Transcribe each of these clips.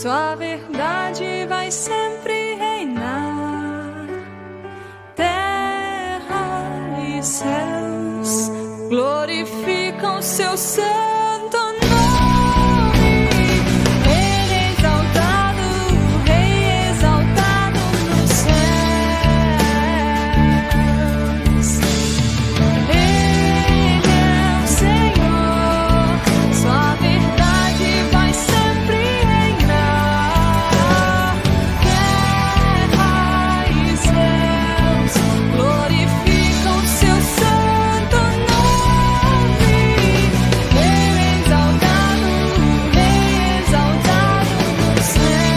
Sua verdade vai sempre reinar. Terra e céus glorificam seu santo nome. Ele é exaltado, o Rei exaltado nos céus. Ele é o Senhor, sua verdade vai sempre reinar. Terra e céus glorificam seu santo nome. Ele é exaltado, o Rei exaltado nos céus.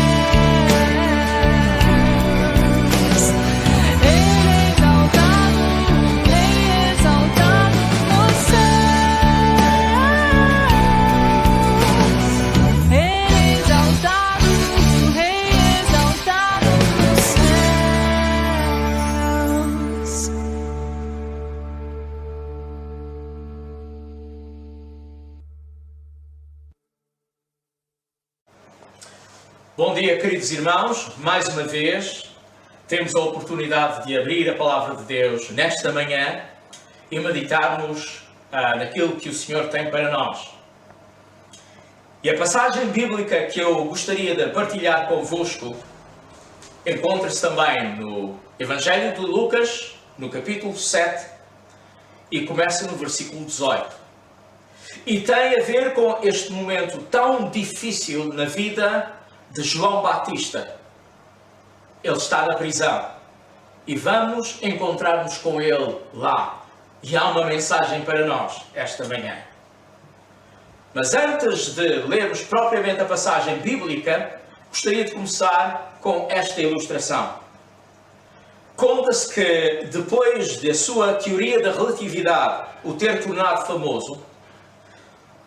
Ele é exaltado, o Rei exaltado nos céus. Ele é exaltado, o Rei exaltado nos céus. Bom dia, queridos irmãos. Mais uma vez temos a oportunidade de abrir a Palavra de Deus nesta manhã e meditarmos naquilo que o Senhor tem para nós. E a passagem bíblica que eu gostaria de partilhar convosco encontra-se também no Evangelho de Lucas, no capítulo 7, e começa no versículo 18. E tem a ver com este momento tão difícil na vida de João Batista. Ele está na prisão e vamos encontrar-nos com ele lá. E há uma mensagem para nós esta manhã. Mas antes de lermos propriamente a passagem bíblica, gostaria de começar com esta ilustração. Conta-se que depois da sua teoria da relatividade o ter tornado famoso,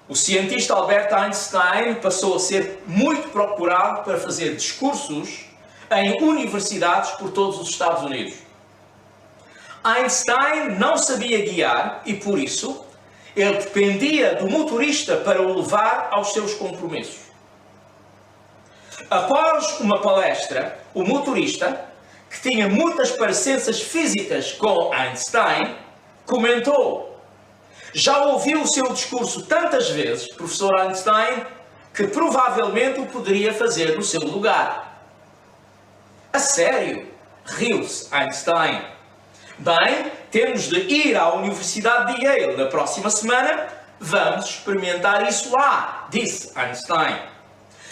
o cientista Albert Einstein passou a ser muito procurado para fazer discursos em universidades por todos os Estados Unidos. Einstein não sabia guiar e, por isso, ele dependia do motorista para o levar aos seus compromissos. Após uma palestra, o motorista, que tinha muitas parecenças físicas com Einstein, comentou: "Já ouviu o seu discurso tantas vezes, professor Einstein, que provavelmente o poderia fazer no seu lugar." "A sério?" riu-se Einstein. "Bem, temos de ir à Universidade de Yale na próxima semana. Vamos experimentar isso lá", disse Einstein.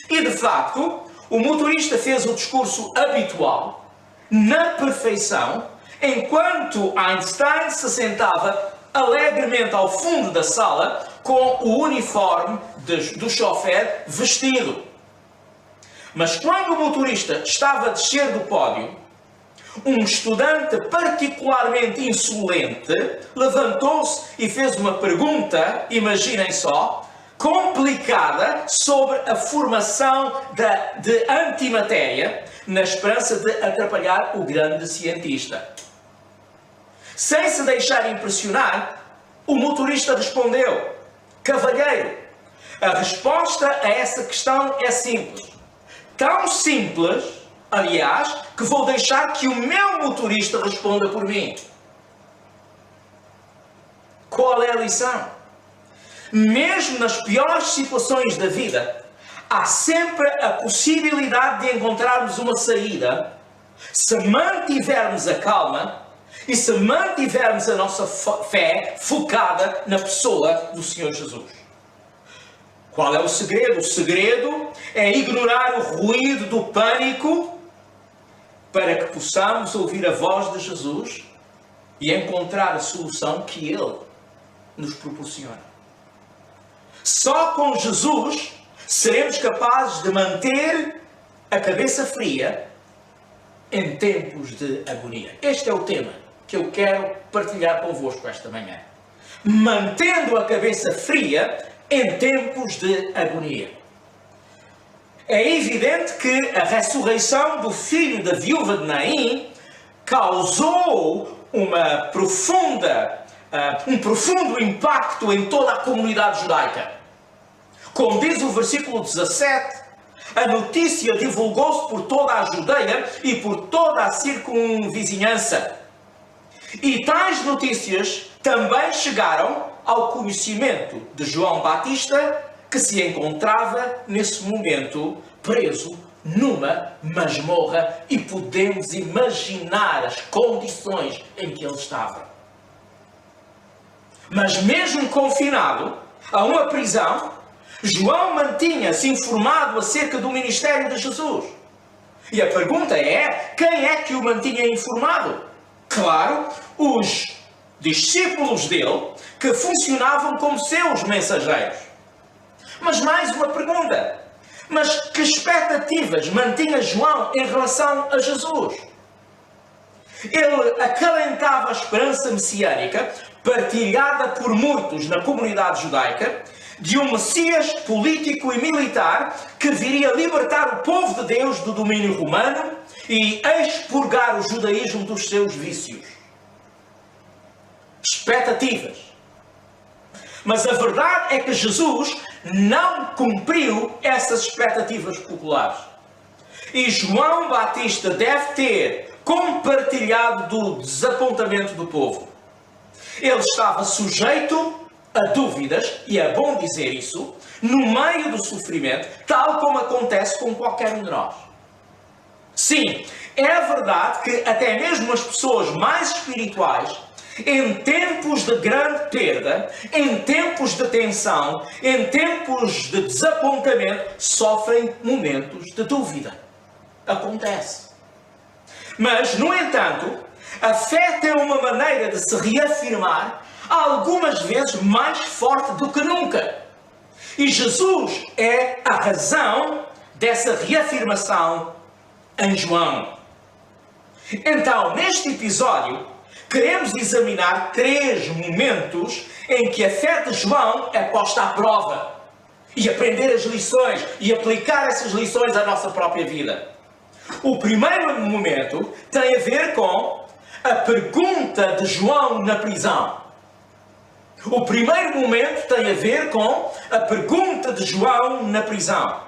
E de facto, o motorista fez o discurso habitual, na perfeição, enquanto Einstein se sentava alegremente ao fundo da sala com o uniforme do chofer vestido. Mas quando o motorista estava a descer do pódio, um estudante particularmente insolente levantou-se e fez uma pergunta, imaginem só, complicada sobre a formação de antimatéria, na esperança de atrapalhar o grande cientista. Sem se deixar impressionar, o motorista respondeu: "Cavalheiro, a resposta a essa questão é simples. Tão simples, aliás, que vou deixar que o meu motorista responda por mim." Qual é a lição? Mesmo nas piores situações da vida, há sempre a possibilidade de encontrarmos uma saída se mantivermos a calma e se mantivermos a nossa fé focada na pessoa do Senhor Jesus. Qual é o segredo? O segredo é ignorar o ruído do pânico para que possamos ouvir a voz de Jesus e encontrar a solução que Ele nos proporciona. Só com Jesus seremos capazes de manter a cabeça fria em tempos de agonia. Este é o tema que eu quero partilhar convosco esta manhã. Mantendo a cabeça fria em tempos de agonia. É evidente que a ressurreição do filho da viúva de Naim causou um profundo impacto em toda a comunidade judaica. Como diz o versículo 17, a notícia divulgou-se por toda a Judeia e por toda a circunvizinhança. E tais notícias também chegaram ao conhecimento de João Batista, que se encontrava nesse momento preso numa masmorra, e podemos imaginar as condições em que ele estava. Mas mesmo confinado a uma prisão, João mantinha-se informado acerca do ministério de Jesus. E a pergunta é, quem é que o mantinha informado? Claro, os discípulos dele, que funcionavam como seus mensageiros. Mas mais uma pergunta. Mas que expectativas mantinha João em relação a Jesus? Ele acalentava a esperança messiânica, partilhada por muitos na comunidade judaica, de um Messias político e militar que viria libertar o povo de Deus do domínio romano e expurgar o judaísmo dos seus vícios. Expectativas. Mas a verdade é que Jesus não cumpriu essas expectativas populares. E João Batista deve ter compartilhado do desapontamento do povo. Ele estava sujeito a dúvidas, e é bom dizer isso, no meio do sofrimento, tal como acontece com qualquer um de nós. Sim, é verdade que até mesmo as pessoas mais espirituais, em tempos de grande perda, em tempos de tensão, em tempos de desapontamento, sofrem momentos de dúvida. Acontece. Mas, no entanto, a fé tem uma maneira de se reafirmar, algumas vezes mais forte do que nunca. E Jesus é a razão dessa reafirmação em João. Então, neste episódio, queremos examinar 3 momentos em que a fé de João é posta à prova. E aprender as lições e aplicar essas lições à nossa própria vida. O primeiro momento tem a ver com a pergunta de João na prisão. O primeiro momento tem a ver com a pergunta de João na prisão.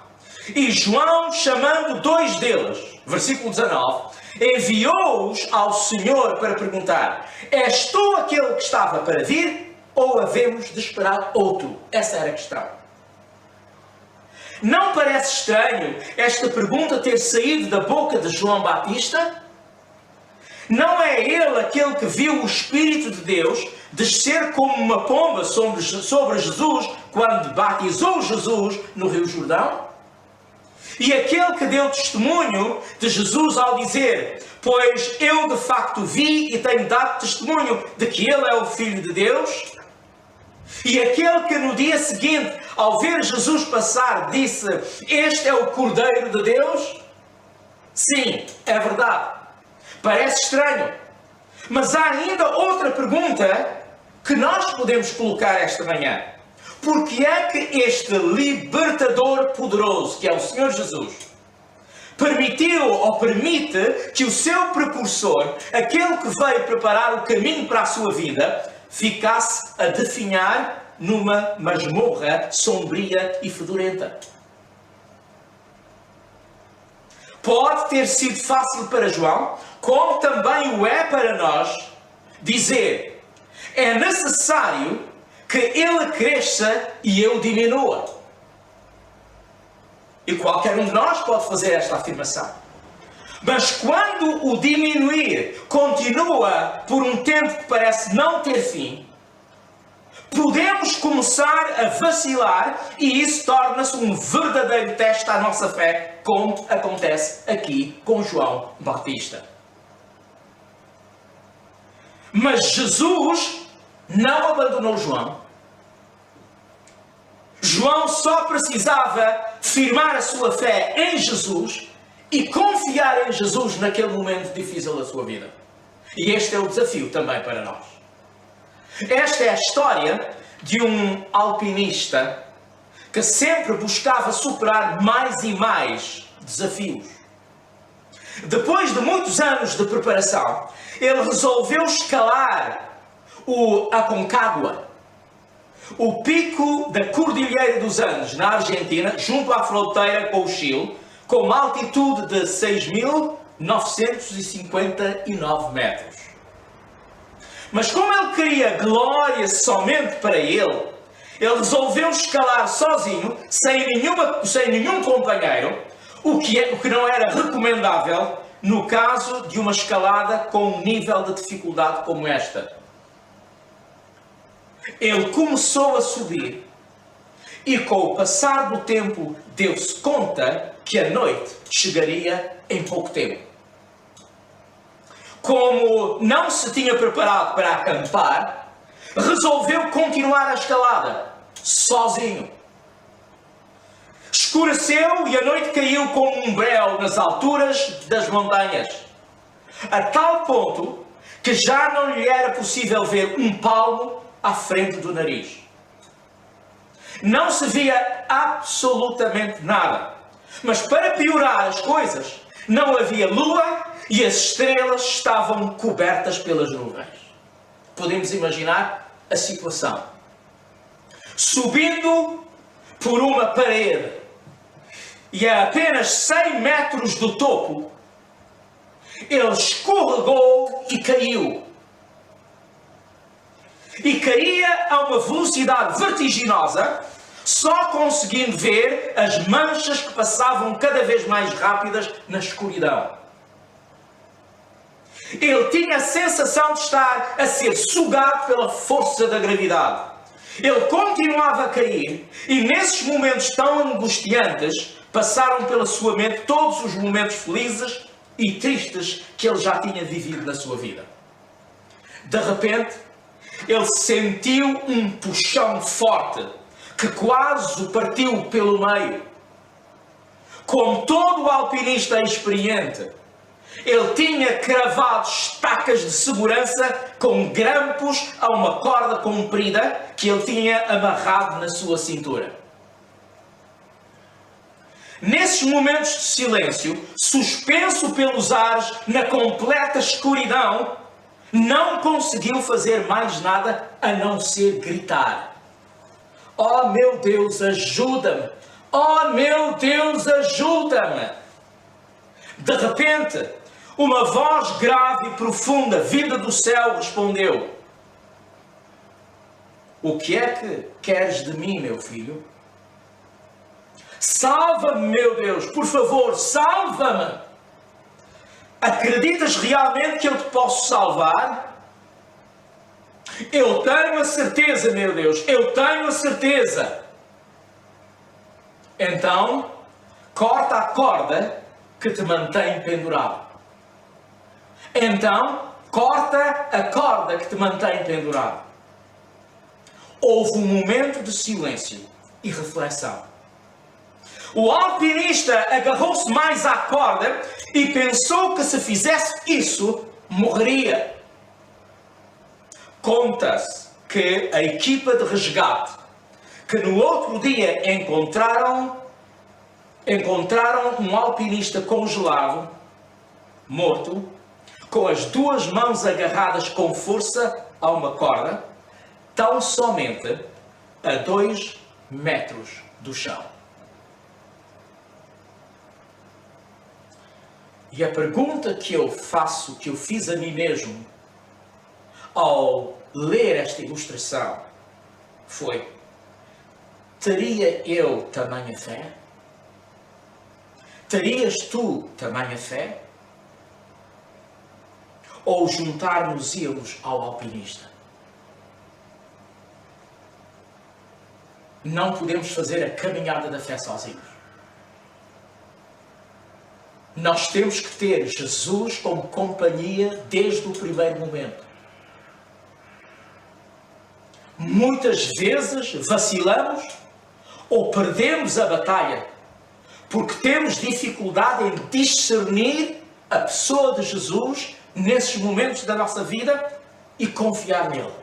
E João, chamando 2 deles, versículo 19, enviou-os ao Senhor para perguntar: és tu aquele que estava para vir, ou havemos de esperar outro? Essa era a questão. Não parece estranho esta pergunta ter saído da boca de João Batista? Não é ele aquele que viu o Espírito de Deus descer como uma pomba sobre Jesus quando batizou Jesus no Rio Jordão? E aquele que deu testemunho de Jesus ao dizer: pois eu de facto vi e tenho dado testemunho de que ele é o Filho de Deus? E aquele que no dia seguinte, ao ver Jesus passar, disse: este é o Cordeiro de Deus? Sim, é verdade. Parece estranho. Mas há ainda outra pergunta que nós podemos colocar esta manhã. Por que é que este libertador poderoso, que é o Senhor Jesus, permitiu ou permite que o seu precursor, aquele que veio preparar o caminho para a sua vida, ficasse a definhar numa masmorra sombria e fedorenta? Pode ter sido fácil para João, como também o é para nós, dizer: é necessário que ele cresça e eu diminua. E qualquer um de nós pode fazer esta afirmação. Mas quando o diminuir continua por um tempo que parece não ter fim, podemos começar a vacilar e isso torna-se um verdadeiro teste à nossa fé, como acontece aqui com João Batista. Mas Jesus não abandonou João. João só precisava firmar a sua fé em Jesus e confiar em Jesus naquele momento difícil da sua vida. E este é o desafio também para nós. Esta é a história de um alpinista que sempre buscava superar mais e mais desafios. Depois de muitos anos de preparação, ele resolveu escalar a Aconcagua. o pico da Cordilheira dos Andes, na Argentina, junto à fronteira com o Chile, com uma altitude de 6.959 metros. Mas como ele queria glória somente para ele resolveu escalar sozinho, sem nenhum companheiro, o que não era recomendável no caso de uma escalada com um nível de dificuldade como esta. Ele começou a subir e, com o passar do tempo, deu-se conta que a noite chegaria em pouco tempo. Como não se tinha preparado para acampar, resolveu continuar a escalada, sozinho. Escureceu e a noite caiu como um breu nas alturas das montanhas, a tal ponto que já não lhe era possível ver um palmo à frente do nariz. Não se via absolutamente nada, mas para piorar as coisas, não havia lua e as estrelas estavam cobertas pelas nuvens. Podemos imaginar a situação. Subindo por uma parede e a apenas 100 metros do topo, ele escorregou e caiu. E caía a uma velocidade vertiginosa, só conseguindo ver as manchas que passavam cada vez mais rápidas na escuridão. Ele tinha a sensação de estar a ser sugado pela força da gravidade. Ele continuava a cair e nesses momentos tão angustiantes passaram pela sua mente todos os momentos felizes e tristes que ele já tinha vivido na sua vida. De repente, ele sentiu um puxão forte que quase o partiu pelo meio. Como todo alpinista experiente, ele tinha cravado estacas de segurança com grampos a uma corda comprida que ele tinha amarrado na sua cintura. Nesses momentos de silêncio, suspenso pelos ares, na completa escuridão, não conseguiu fazer mais nada a não ser gritar: "Oh meu Deus, ajuda-me! Oh meu Deus, ajuda-me!" De repente, uma voz grave e profunda, vinda do céu, respondeu: "O que é que queres de mim, meu filho? Salva-me, meu Deus, por favor, salva-me! Acreditas realmente que eu te posso salvar?" "Eu tenho a certeza, meu Deus, eu tenho a certeza." "Então, corta a corda que te mantém pendurado." Então, corta a corda que te mantém pendurado. Houve um momento de silêncio e reflexão. O alpinista agarrou-se mais à corda e pensou que se fizesse isso, morreria. Conta-se que a equipa de resgate, que no outro dia encontraram um alpinista congelado, morto, com as duas mãos agarradas com força a uma corda, tão somente a 2 metros do chão. E a pergunta que eu fiz a mim mesmo, ao ler esta ilustração, foi: teria eu tamanha fé? Terias tu tamanha fé? Ou juntar-nos-íamos ao alpinista? Não podemos fazer a caminhada da fé sozinhos. Nós temos que ter Jesus como companhia desde o primeiro momento. Muitas vezes vacilamos ou perdemos a batalha porque temos dificuldade em discernir a pessoa de Jesus nesses momentos da nossa vida e confiar nele.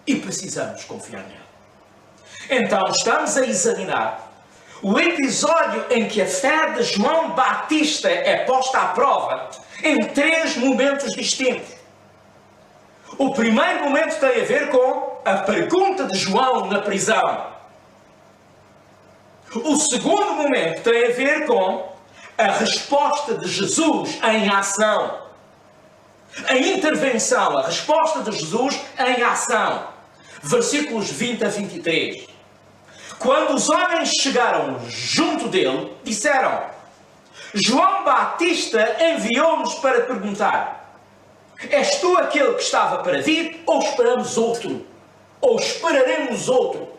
E precisamos confiar nele. Então estamos a examinar o episódio em que a fé de João Batista é posta à prova em 3 momentos distintos. O primeiro momento tem a ver com a pergunta de João na prisão. O segundo momento tem a ver com a resposta de Jesus em ação. A intervenção, a resposta de Jesus em ação. Versículos 20 a 23. Quando os homens chegaram junto dele, disseram: João Batista enviou-nos para perguntar: és tu aquele que estava para vir, ou esperamos outro? Ou esperaremos outro?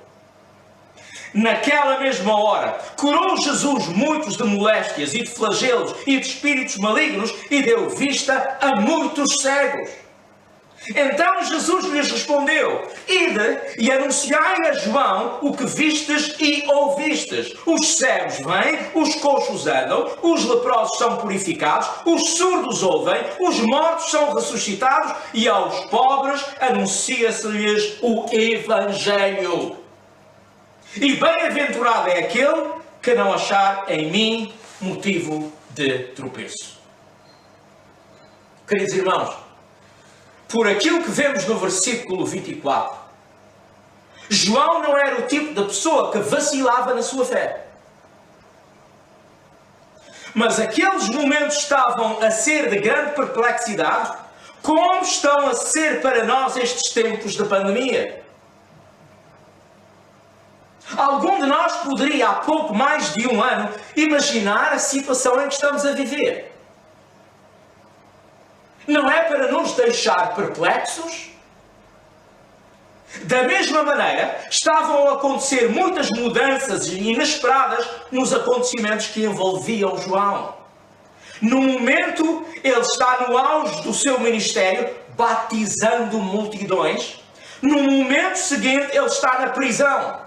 Naquela mesma hora, curou Jesus muitos de moléstias e de flagelos e de espíritos malignos e deu vista a muitos cegos. Então Jesus lhes respondeu: ide e anunciai a João o que vistes e ouvistes. Os cegos vêm, os coxos andam, os leprosos são purificados, os surdos ouvem, os mortos são ressuscitados e aos pobres anuncia-se-lhes o Evangelho. E bem-aventurado é aquele que não achar em mim motivo de tropeço. Queridos irmãos, por aquilo que vemos no versículo 24, João não era o tipo de pessoa que vacilava na sua fé. Mas aqueles momentos estavam a ser de grande perplexidade, como estão a ser para nós estes tempos de pandemia. Algum de nós poderia, há pouco mais de um ano, imaginar a situação em que estamos a viver. Não é para nos deixar perplexos? Da mesma maneira, estavam a acontecer muitas mudanças inesperadas nos acontecimentos que envolviam João. No momento, ele está no auge do seu ministério, batizando multidões. No momento seguinte, ele está na prisão.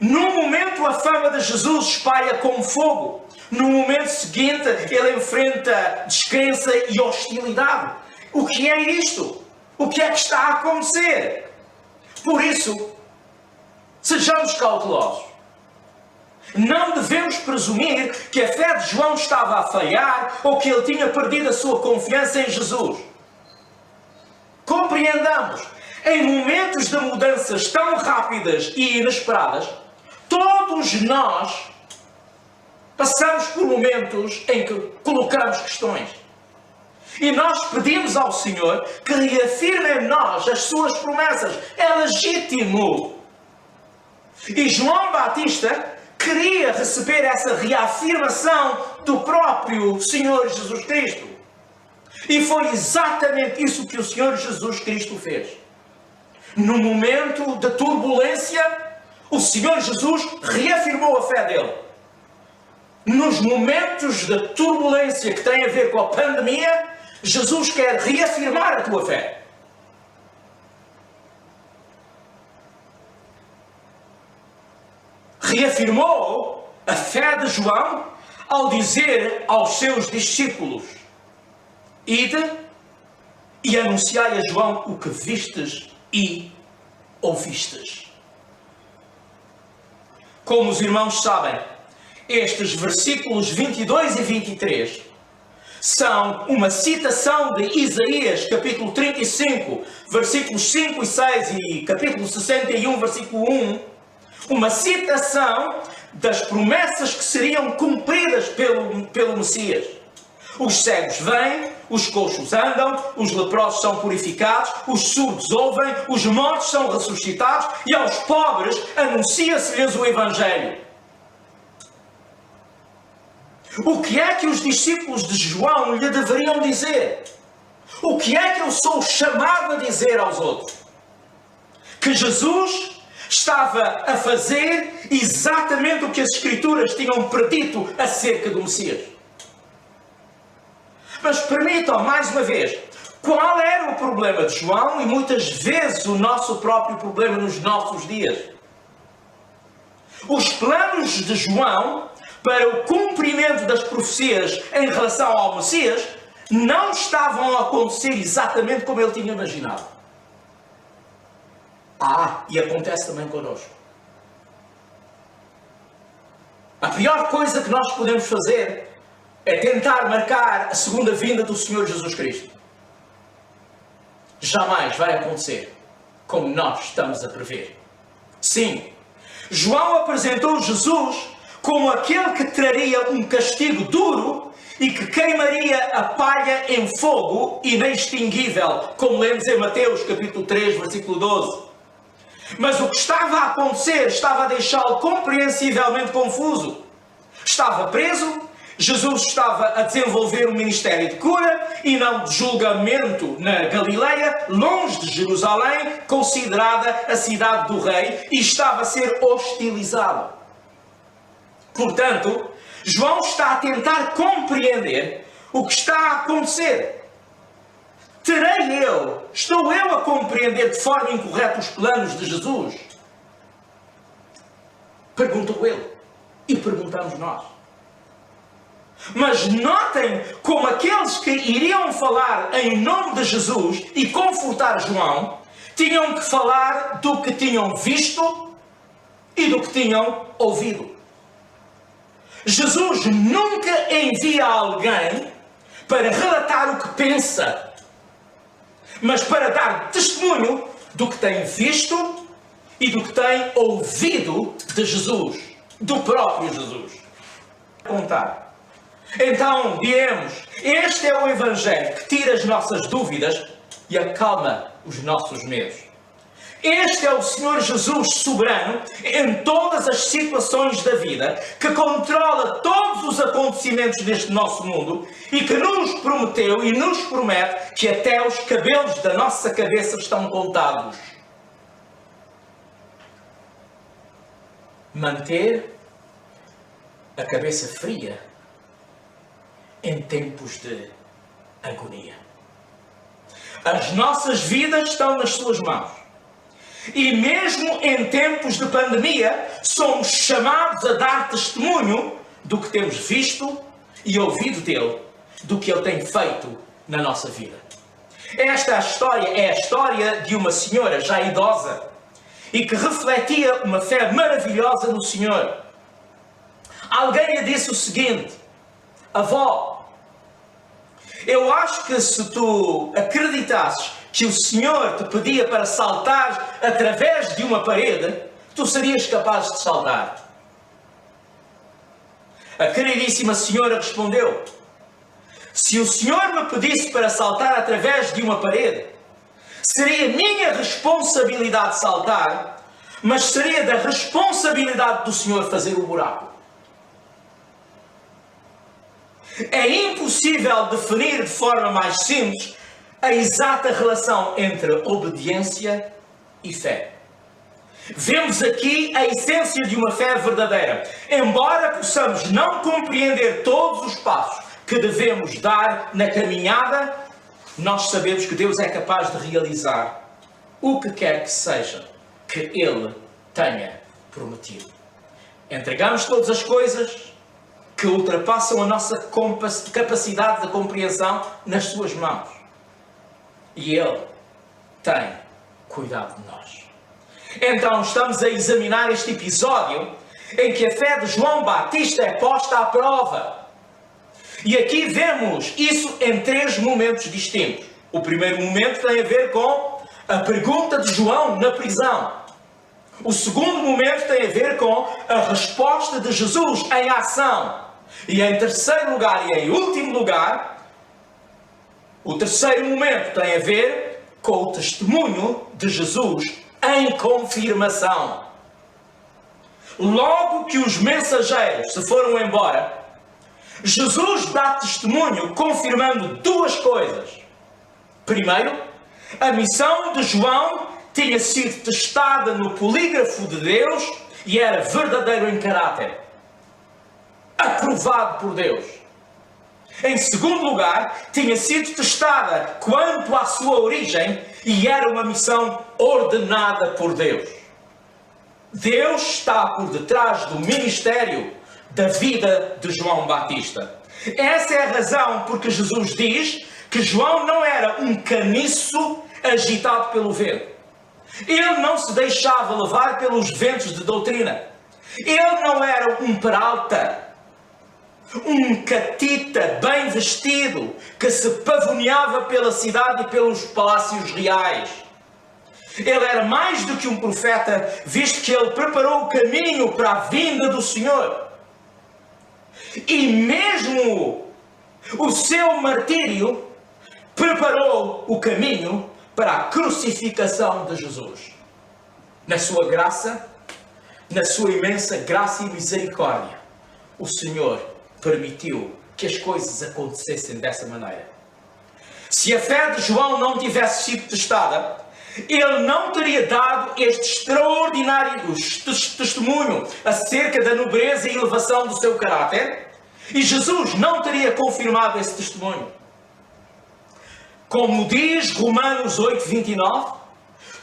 No momento, a fama de Jesus espalha como fogo. No momento seguinte, ele enfrenta descrença e hostilidade. O que é isto? O que é que está a acontecer? Por isso, sejamos cautelosos. Não devemos presumir que a fé de João estava a falhar ou que ele tinha perdido a sua confiança em Jesus. Compreendamos, em momentos de mudanças tão rápidas e inesperadas, todos nós passamos por momentos em que colocamos questões. E nós pedimos ao Senhor que reafirme em nós as suas promessas. É legítimo. E João Batista queria receber essa reafirmação do próprio Senhor Jesus Cristo. E foi exatamente isso que o Senhor Jesus Cristo fez. No momento de turbulência, o Senhor Jesus reafirmou a fé dele. Nos momentos de turbulência que têm a ver com a pandemia, Jesus quer reafirmar a tua fé. Reafirmou a fé de João ao dizer aos seus discípulos: ide e anunciai a João o que vistes e ouvistes. Como os irmãos sabem, estes versículos 22 e 23 são uma citação de Isaías, capítulo 35, versículos 5 e 6 e capítulo 61, versículo 1. Uma citação das promessas que seriam cumpridas pelo Messias. Os cegos vêm, os coxos andam, os leprosos são purificados, os surdos ouvem, os mortos são ressuscitados e aos pobres anuncia-se-lhes o Evangelho. O que é que os discípulos de João lhe deveriam dizer? O que é que eu sou chamado a dizer aos outros? Que Jesus estava a fazer exatamente o que as Escrituras tinham predito acerca do Messias. Mas permitam, mais uma vez, qual era o problema de João e muitas vezes o nosso próprio problema nos nossos dias? Os planos de João para o cumprimento das profecias em relação ao Messias não estavam a acontecer exatamente como ele tinha imaginado. E acontece também connosco. A pior coisa que nós podemos fazer é tentar marcar a segunda vinda do Senhor Jesus Cristo. Jamais vai acontecer. como nós estamos a prever. Sim, João apresentou Jesus como aquele que traria um castigo duro e que queimaria a palha em fogo inextinguível, como lemos em Mateus capítulo 3, versículo 12. Mas o que estava a acontecer estava a deixá-lo compreensivelmente confuso. Estava preso, Jesus estava a desenvolver um ministério de cura e não de julgamento na Galileia, longe de Jerusalém, considerada a cidade do rei, e estava a ser hostilizado. Portanto, João está a tentar compreender o que está a acontecer. Estou eu a compreender de forma incorreta os planos de Jesus? Perguntou ele. E perguntamos nós. Mas notem como aqueles que iriam falar em nome de Jesus e confortar João, tinham que falar do que tinham visto e do que tinham ouvido. Jesus nunca envia alguém para relatar o que pensa, mas para dar testemunho do que tem visto e do que tem ouvido de Jesus, do próprio Jesus. Contar. Então, diremos, este é o Evangelho que tira as nossas dúvidas e acalma os nossos medos. Este é o Senhor Jesus soberano em todas as situações da vida, que controla todos os acontecimentos deste nosso mundo e que nos prometeu e nos promete que até os cabelos da nossa cabeça estão contados. Manter a cabeça fria em tempos de agonia. As nossas vidas estão nas suas mãos. E mesmo em tempos de pandemia, somos chamados a dar testemunho do que temos visto e ouvido dele, do que ele tem feito na nossa vida. Esta história é a história de uma senhora já idosa e que refletia uma fé maravilhosa no Senhor. Alguém lhe disse o seguinte: avó, eu acho que se tu acreditasses que o Senhor te pedia para saltar através de uma parede, tu serias capaz de saltar. A queridíssima senhora respondeu: se o Senhor me pedisse para saltar através de uma parede, seria minha responsabilidade saltar, mas seria da responsabilidade do Senhor fazer o buraco. É impossível definir de forma mais simples a exata relação entre obediência e fé. Vemos aqui a essência de uma fé verdadeira. Embora possamos não compreender todos os passos que devemos dar na caminhada, nós sabemos que Deus é capaz de realizar o que quer que seja que Ele tenha prometido. Entregamos todas as coisas que ultrapassam a nossa capacidade de compreensão nas suas mãos. E Ele tem cuidado de nós. Então estamos a examinar este episódio em que a fé de João Batista é posta à prova. E aqui vemos isso em três momentos distintos. O primeiro momento tem a ver com a pergunta de João na prisão. O segundo momento tem a ver com a resposta de Jesus em ação. E em terceiro lugar e em último lugar, o terceiro momento tem a ver com o testemunho de Jesus em confirmação. Logo que os mensageiros se foram embora, Jesus dá testemunho confirmando duas coisas. Primeiro, a missão de João tinha sido testada no polígrafo de Deus e era verdadeiro em caráter, aprovado por Deus. Em segundo lugar, tinha sido testada quanto à sua origem e era uma missão ordenada por Deus. Deus está por detrás do ministério da vida de João Batista. Essa é a razão porque Jesus diz que João não era um caniço agitado pelo vento. Ele não se deixava levar pelos ventos de doutrina. Ele não era um peralta, um catita bem vestido que se pavoneava pela cidade e pelos palácios reais. Ele era mais do que um profeta, visto que ele preparou o caminho para a vinda do Senhor. E mesmo o seu martírio preparou o caminho para a crucificação de Jesus. Na sua graça, na sua imensa graça e misericórdia, o Senhor permitiu que as coisas acontecessem dessa maneira. Se a fé de João não tivesse sido testada, ele não teria dado este extraordinário testemunho acerca da nobreza e elevação do seu caráter, e Jesus não teria confirmado esse testemunho. Como diz Romanos 8:29,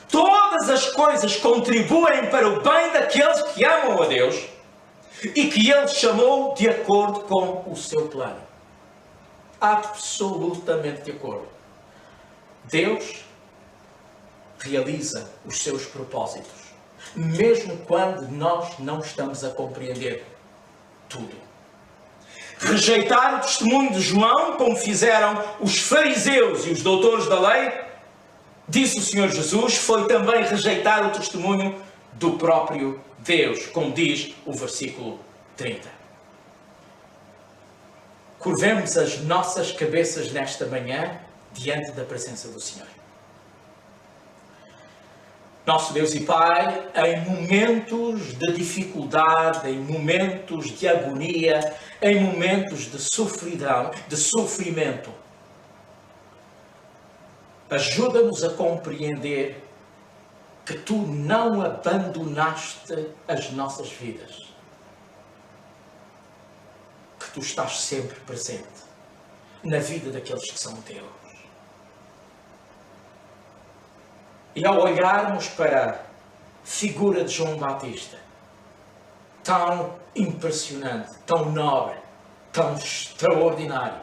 todas as coisas contribuem para o bem daqueles que amam a Deus e que Ele chamou de acordo com o seu plano. Absolutamente de acordo. Deus realiza os seus propósitos, mesmo quando nós não estamos a compreender tudo. Rejeitar o testemunho de João, como fizeram os fariseus e os doutores da lei, disse o Senhor Jesus, foi também rejeitar o testemunho do próprio Deus, como diz o versículo 30. Curvemos as nossas cabeças nesta manhã diante da presença do Senhor. Nosso Deus e Pai, em momentos de dificuldade, em momentos de agonia, em momentos de sofrimento, ajuda-nos a compreender que Tu não abandonaste as nossas vidas, que Tu estás sempre presente na vida daqueles que são Teus. E ao olharmos para a figura de João Batista, tão impressionante, tão nobre, tão extraordinário,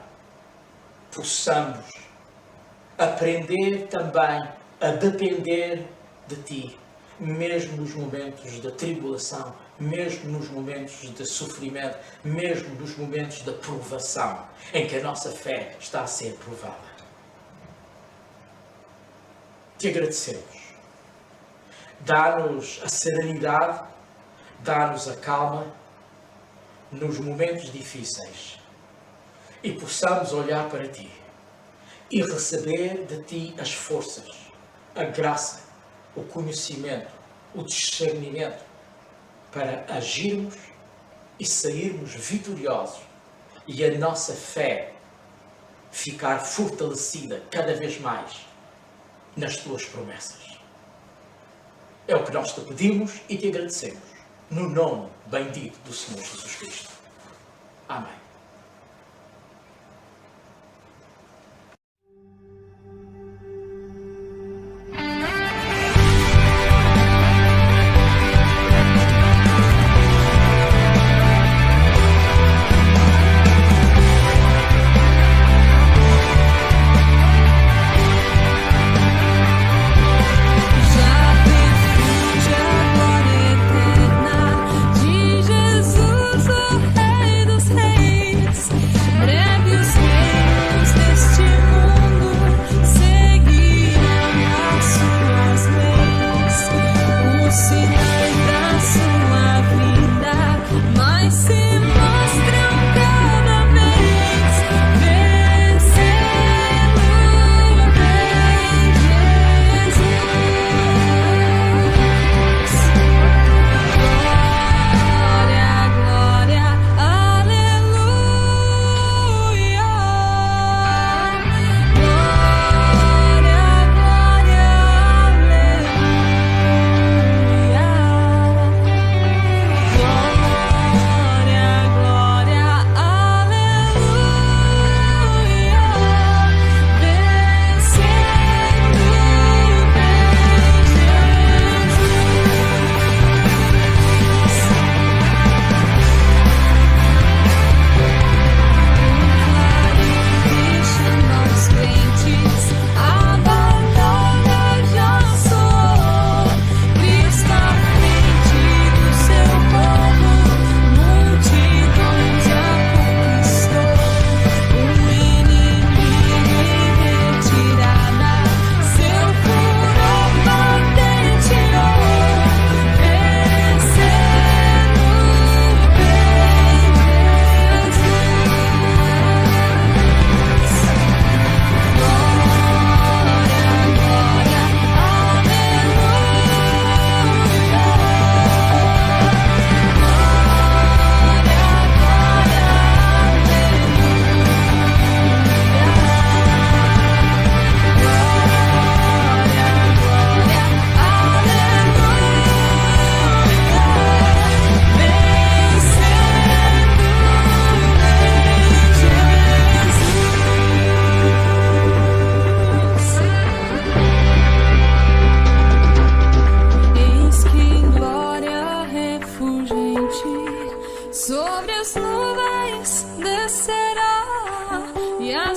possamos aprender também a depender de Ti, mesmo nos momentos de tribulação, mesmo nos momentos de sofrimento, mesmo nos momentos de provação, em que a nossa fé está a ser provada. Te agradecemos. Dá-nos a serenidade, dá-nos a calma nos momentos difíceis e possamos olhar para Ti e receber de Ti as forças, a graça, o conhecimento, o discernimento para agirmos e sairmos vitoriosos e a nossa fé ficar fortalecida cada vez mais nas Tuas promessas. É o que nós Te pedimos e Te agradecemos, no nome bendito do Senhor Jesus Cristo. Amém. De Jesus, o Rei dos Reis.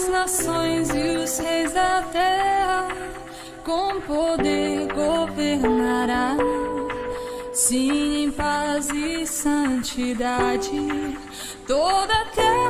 as nações e os reis da terra com poder governará. Sim, em paz e santidade toda a terra